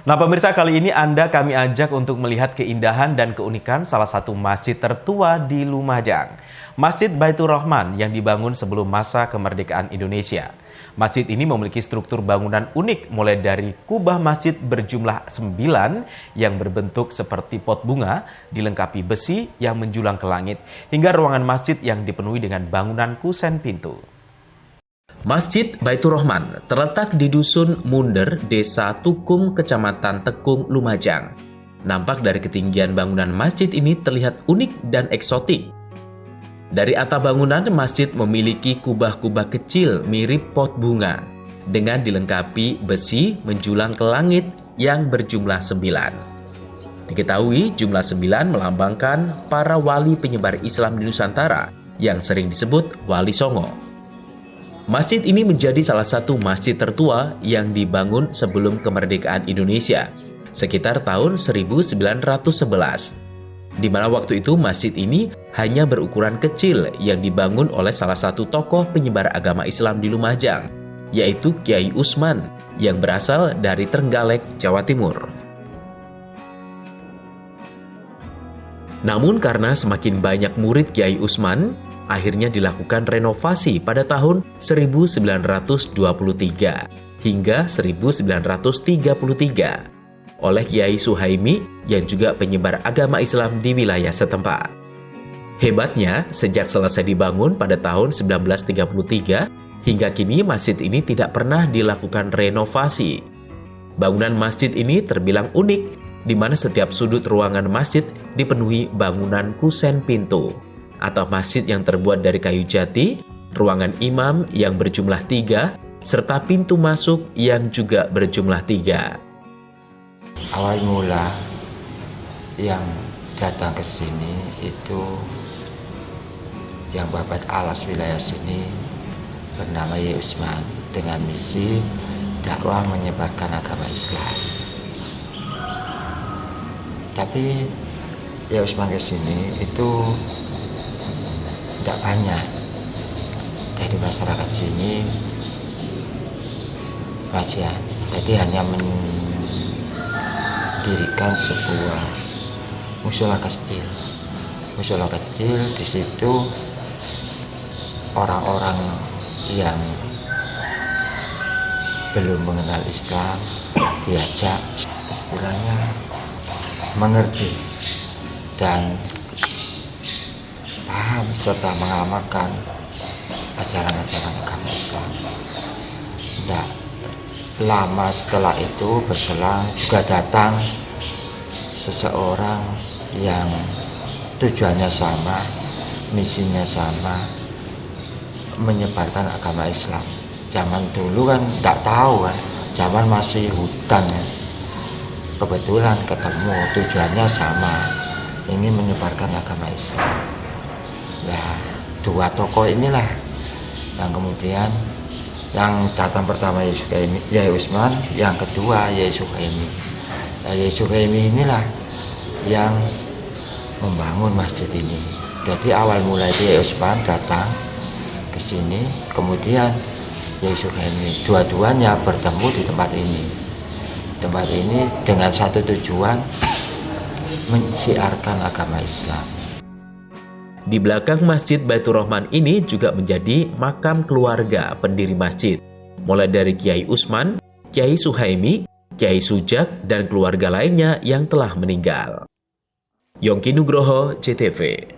Nah pemirsa, kali ini kami ajak untuk melihat keindahan dan keunikan salah satu masjid tertua di Lumajang. Masjid Baitur Rahman yang dibangun sebelum masa kemerdekaan Indonesia. Masjid ini memiliki struktur bangunan unik mulai dari kubah masjid berjumlah 9 yang berbentuk seperti pot bunga, dilengkapi besi yang menjulang ke langit, hingga ruangan masjid yang dipenuhi dengan bangunan kusen pintu. Masjid Baitur Rahman terletak di Dusun Munder, Desa Tukum, Kecamatan Tekung, Lumajang. Nampak dari ketinggian bangunan masjid ini terlihat unik dan eksotik. Dari atap bangunan, masjid memiliki kubah-kubah kecil mirip pot bunga, dengan dilengkapi besi menjulang ke langit yang berjumlah 9. Diketahui jumlah 9 melambangkan para wali penyebar Islam di Nusantara yang sering disebut Wali Songo. Masjid ini menjadi salah satu masjid tertua yang dibangun sebelum kemerdekaan Indonesia, sekitar tahun 1911. Di mana waktu itu masjid ini hanya berukuran kecil yang dibangun oleh salah satu tokoh penyebar agama Islam di Lumajang, yaitu Kiai Usman yang berasal dari Trenggalek, Jawa Timur. Namun karena semakin banyak murid Kiai Usman, akhirnya dilakukan renovasi pada tahun 1923 hingga 1933 oleh Kiai Suhaimi yang juga penyebar agama Islam di wilayah setempat. Hebatnya, sejak selesai dibangun pada tahun 1933 hingga kini masjid ini tidak pernah dilakukan renovasi. Bangunan masjid ini terbilang unik, di mana setiap sudut ruangan masjid dipenuhi bangunan kusen pintu, atau masjid yang terbuat dari kayu jati, ruangan imam yang berjumlah 3, serta pintu masuk yang juga berjumlah 3. Awal mula yang datang ke sini itu yang babat alas wilayah sini bernama Kiai Usman dengan misi dakwah menyebarkan agama Islam. Tapi Kiai Usman ke sini itu tidak banyak. Dari masyarakat sini pasien, jadi hanya mendirikan sebuah musola kecil. Musola kecil di situ orang-orang yang belum mengenal Islam diajak istilahnya mengerti dan paham serta mengamalkan ajaran-ajaran agama Islam. Tidak lama setelah itu berselang juga datang seseorang yang tujuannya sama, misinya sama, menyebarkan agama Islam. Zaman dulu kan tidak tahu kan, zaman masih hutan ya. Kebetulan ketemu, tujuannya sama, ingin menyebarkan agama Islam. Nah, dua tokoh inilah yang kemudian yang datang pertama Kiai Usman, yang kedua Kiai Suhaimi. Nah, Kiai Suhaimi inilah yang membangun masjid ini. Jadi awal mulai Kiai Usman datang ke sini, kemudian Kiai Suhaimi, dua-duanya bertemu di tempat ini. Tempat ini dengan satu tujuan, mensiarkan agama Islam. Di belakang Masjid Baitur Rahman ini juga menjadi makam keluarga pendiri masjid, mulai dari Kiai Usman, Kiai Suhaimi, Kiai Sujak, dan keluarga lainnya yang telah meninggal. Yongki Nugroho, CTV.